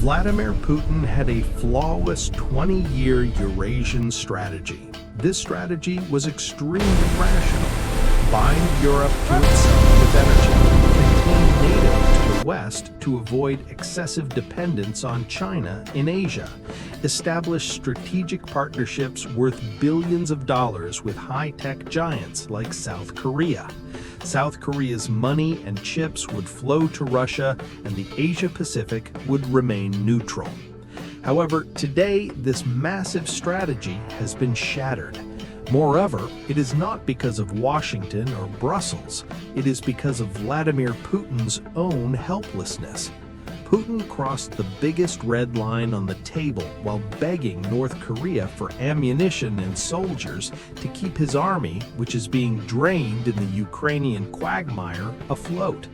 Vladimir Putin had a flawless 20-year Eurasian strategy. This strategy was extremely rational. Bind Europe to itself with energy, contain NATO to the West to avoid excessive dependence on China in Asia, establish strategic partnerships worth billions of dollars with high-tech giants like South Korea. South Korea's money and chips would flow to Russia, and the Asia-Pacific would remain neutral. However, today, this massive strategy has been shattered. Moreover, it is not because of Washington or Brussels. It is because of Vladimir Putin's own helplessness. Putin crossed the biggest red line on the table while begging North Korea for ammunition and soldiers to keep his army, which is being drained in the Ukrainian quagmire, afloat.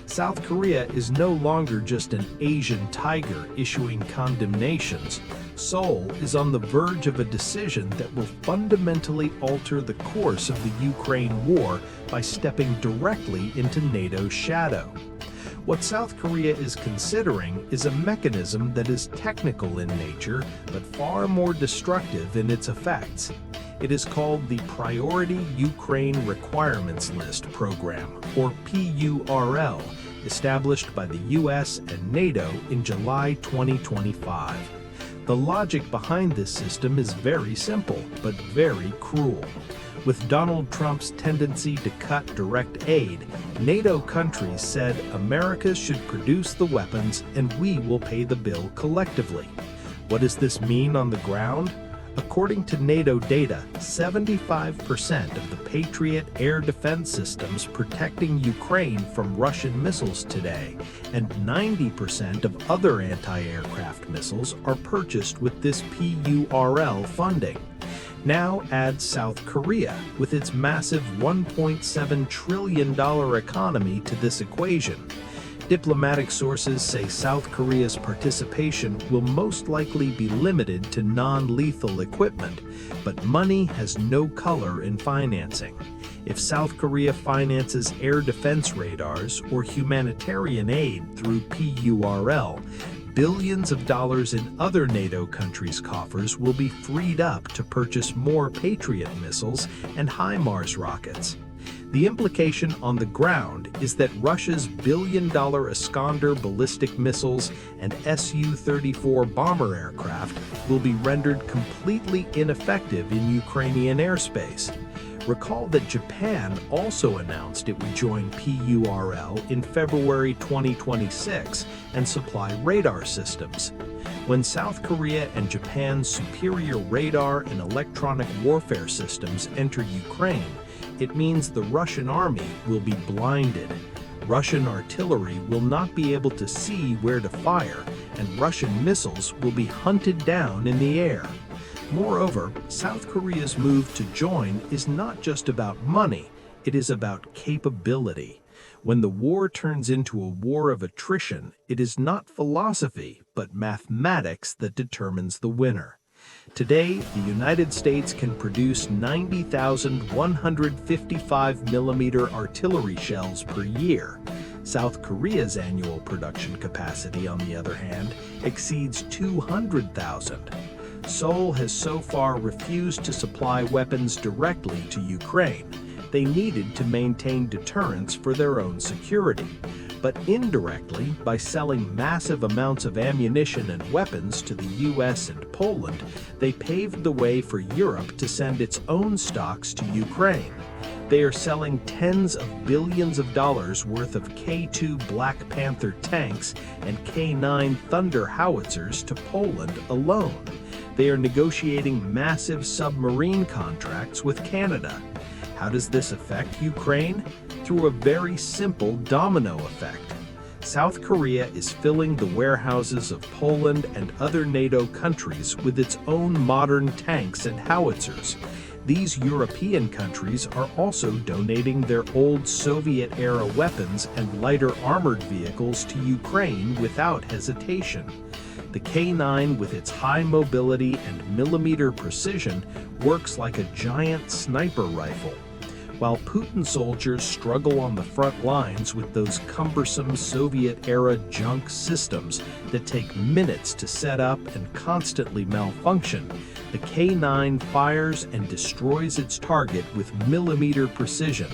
South Korea is no longer just an Asian tiger issuing condemnations. Seoul is on the verge of a decision that will fundamentally alter the course of the Ukraine war by stepping directly into NATO's shadow. What South Korea is considering is a mechanism that is technical in nature, but far more destructive in its effects. It is called the Priority Ukraine Requirements List Program, or PURL, established by the US and NATO in July 2025. The logic behind this system is very simple, but very cruel. With Donald Trump's tendency to cut direct aid, NATO countries said America should produce the weapons and we will pay the bill collectively. What does this mean on the ground? According to NATO data, 75% of the Patriot air defense systems protecting Ukraine from Russian missiles today, and 90% of other anti-aircraft missiles are purchased with this PURL funding. Now add South Korea with its massive $1.7 trillion economy to this equation. Diplomatic sources say South Korea's participation will most likely be limited to non-lethal equipment, but money has no color in financing. If South Korea finances air defense radars or humanitarian aid through PURL, billions of dollars in other NATO countries' coffers will be freed up to purchase more Patriot missiles and HIMARS rockets. The implication on the ground is that Russia's billion-dollar Iskander ballistic missiles and Su-34 bomber aircraft will be rendered completely ineffective in Ukrainian airspace. Recall that Japan also announced it would join PURL in February 2026 and supply radar systems. When South Korea and Japan's superior radar and electronic warfare systems enter Ukraine, it means the Russian army will be blinded. Russian artillery will not be able to see where to fire, and Russian missiles will be hunted down in the air. Moreover, South Korea's move to join is not just about money, it is about capability. When the war turns into a war of attrition, it is not philosophy, but mathematics that determines the winner. Today, the United States can produce 90,000 155mm artillery shells per year. South Korea's annual production capacity, on the other hand, exceeds 200,000. Seoul has so far refused to supply weapons directly to Ukraine. They needed to maintain deterrence for their own security. But indirectly, by selling massive amounts of ammunition and weapons to the US and Poland, they paved the way for Europe to send its own stocks to Ukraine. They are selling tens of billions of dollars worth of K2 Black Panther tanks and K9 Thunder howitzers to Poland alone. They are negotiating massive submarine contracts with Canada. How does this affect Ukraine? Through a very simple domino effect. South Korea is filling the warehouses of Poland and other NATO countries with its own modern tanks and howitzers. These European countries are also donating their old Soviet-era weapons and lighter armored vehicles to Ukraine without hesitation. The K9, with its high mobility and millimeter precision, works like a giant sniper rifle. while Putin soldiers struggle on the front lines with those cumbersome Soviet-era junk systems that take minutes to set up and constantly malfunction, the K-9 fires and destroys its target with millimeter precision.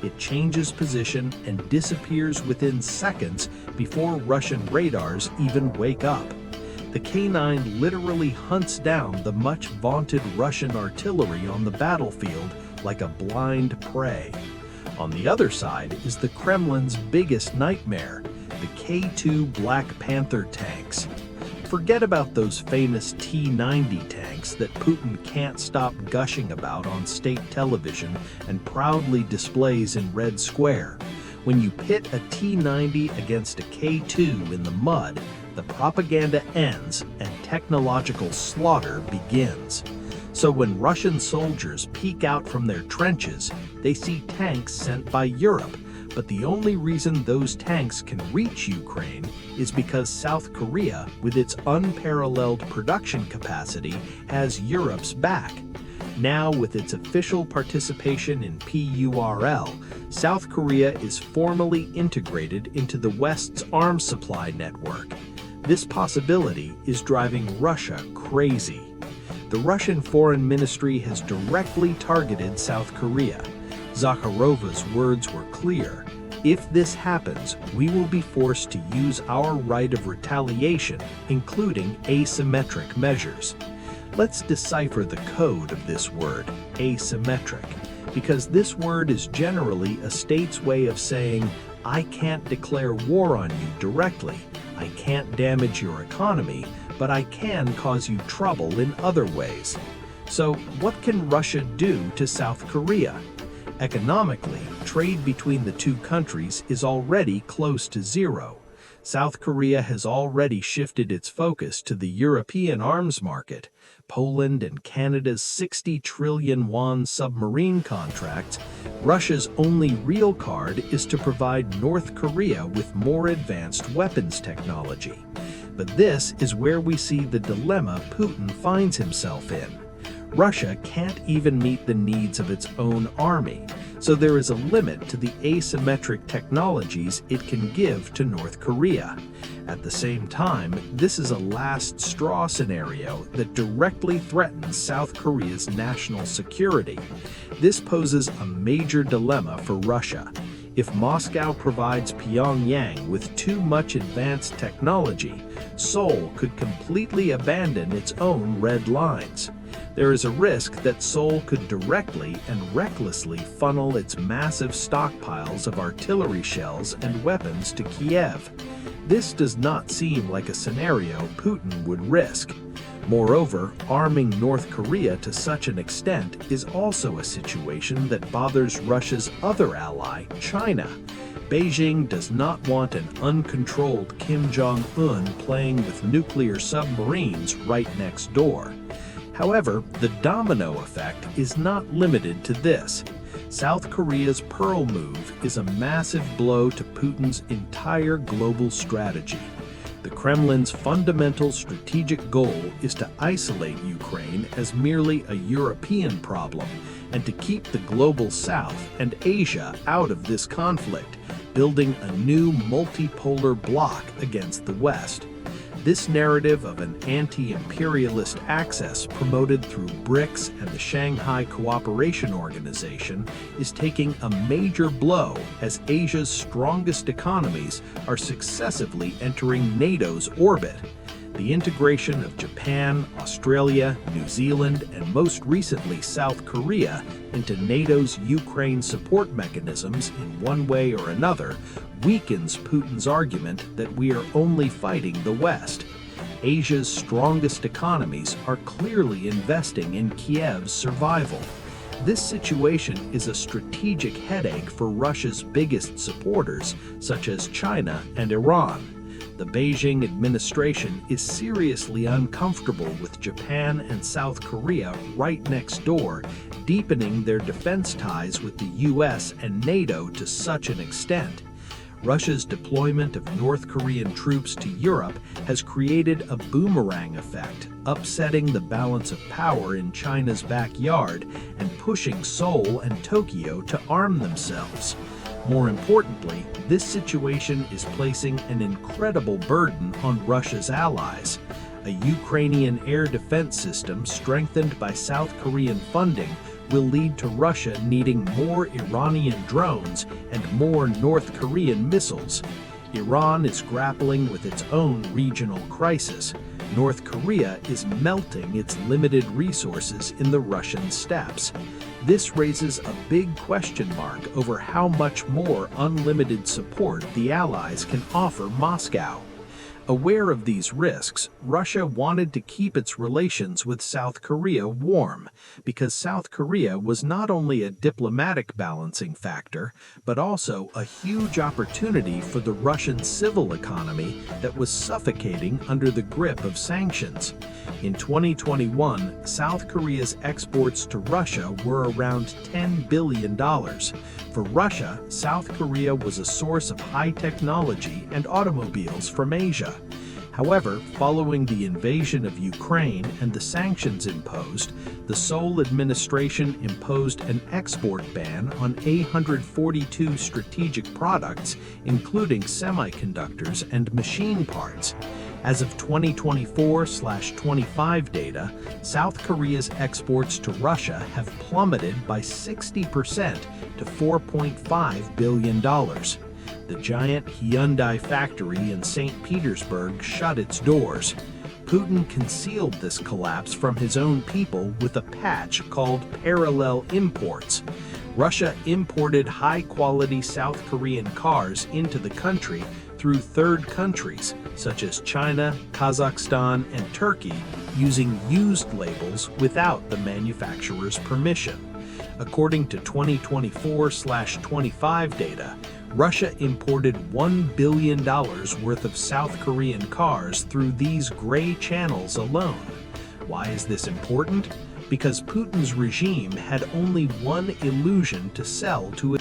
It changes position and disappears within seconds before Russian radars even wake up. The K-9 literally hunts down the much-vaunted Russian artillery on the battlefield like a blind prey. On the other side is the Kremlin's biggest nightmare, the K-2 Black Panther tanks. Forget about those famous T-90 tanks that Putin can't stop gushing about on state television and proudly displays in Red Square. When you pit a T-90 against a K-2 in the mud, the propaganda ends and technological slaughter begins. So when Russian soldiers peek out from their trenches, they see tanks sent by Europe, but the only reason those tanks can reach Ukraine is because South Korea, with its unparalleled production capacity, has Europe's back. Now, with its official participation in PURL, South Korea is formally integrated into the West's arms supply network. This possibility is driving Russia crazy. The Russian Foreign Ministry has directly targeted South Korea. Zakharova's words were clear. If this happens, we will be forced to use our right of retaliation, including asymmetric measures. Let's decipher the code of this word, asymmetric, because this word is generally a state's way of saying, I can't declare war on you directly, I can't damage your economy, but I can cause you trouble in other ways. So what can Russia do to South Korea? Economically, trade between the two countries is already close to zero. South Korea has already shifted its focus to the European arms market. Poland and Canada's 60 trillion won submarine contracts. Russia's only real card is to provide North Korea with more advanced weapons technology. But this is where we see the dilemma Putin finds himself in. Russia can't even meet the needs of its own army, so there is a limit to the asymmetric technologies it can give to North Korea. At the same time, this is a last straw scenario that directly threatens South Korea's national security. This poses a major dilemma for Russia. If Moscow provides Pyongyang with too much advanced technology, Seoul could completely abandon its own red lines. There is a risk that Seoul could directly and recklessly funnel its massive stockpiles of artillery shells and weapons to Kiev. This does not seem like a scenario Putin would risk. Moreover, arming North Korea to such an extent is also a situation that bothers Russia's other ally, China. Beijing does not want an uncontrolled Kim Jong-un playing with nuclear submarines right next door. However, the domino effect is not limited to this. South Korea's PURL move is a massive blow to Putin's entire global strategy. The Kremlin's fundamental strategic goal is to isolate Ukraine as merely a European problem and to keep the global South and Asia out of this conflict, building a new multipolar bloc against the West. This narrative of an anti-imperialist axis promoted through BRICS and the Shanghai Cooperation Organization is taking a major blow as Asia's strongest economies are successively entering NATO's orbit. The integration of Japan, Australia, New Zealand, and most recently South Korea into NATO's Ukraine support mechanisms in one way or another weakens Putin's argument that we are only fighting the West. Asia's strongest economies are clearly investing in Kiev's survival. This situation is a strategic headache for Russia's biggest supporters, such as China and Iran. The Beijing administration is seriously uncomfortable with Japan and South Korea right next door, deepening their defense ties with the US and NATO to such an extent. Russia's deployment of North Korean troops to Europe has created a boomerang effect, upsetting the balance of power in China's backyard and pushing Seoul and Tokyo to arm themselves. More importantly, this situation is placing an incredible burden on Russia's allies. A Ukrainian air defense system strengthened by South Korean funding will lead to Russia needing more Iranian drones and more North Korean missiles. Iran is grappling with its own regional crisis. North Korea is melting its limited resources in the Russian steppes. This raises a big question mark over how much more unlimited support the Allies can offer Moscow. Aware of these risks, Russia wanted to keep its relations with South Korea warm, because South Korea was not only a diplomatic balancing factor, but also a huge opportunity for the Russian civil economy that was suffocating under the grip of sanctions. In 2021, South Korea's exports to Russia were around $10 billion. For Russia, South Korea was a source of high technology and automobiles from Asia. However, following the invasion of Ukraine and the sanctions imposed, the Seoul administration imposed an export ban on 842 strategic products, including semiconductors and machine parts. As of 2024/25 data, South Korea's exports to Russia have plummeted by 60% to $4.5 billion. The giant Hyundai factory in St. Petersburg shut its doors. Putin concealed this collapse from his own people with a patch called parallel imports. Russia imported high-quality South Korean cars into the country through third countries, such as China, Kazakhstan, and Turkey, using used labels without the manufacturer's permission. According to 2024/25 data, Russia imported $1 billion worth of South Korean cars through these gray channels alone. Why is this important? Because Putin's regime had only one illusion to sell to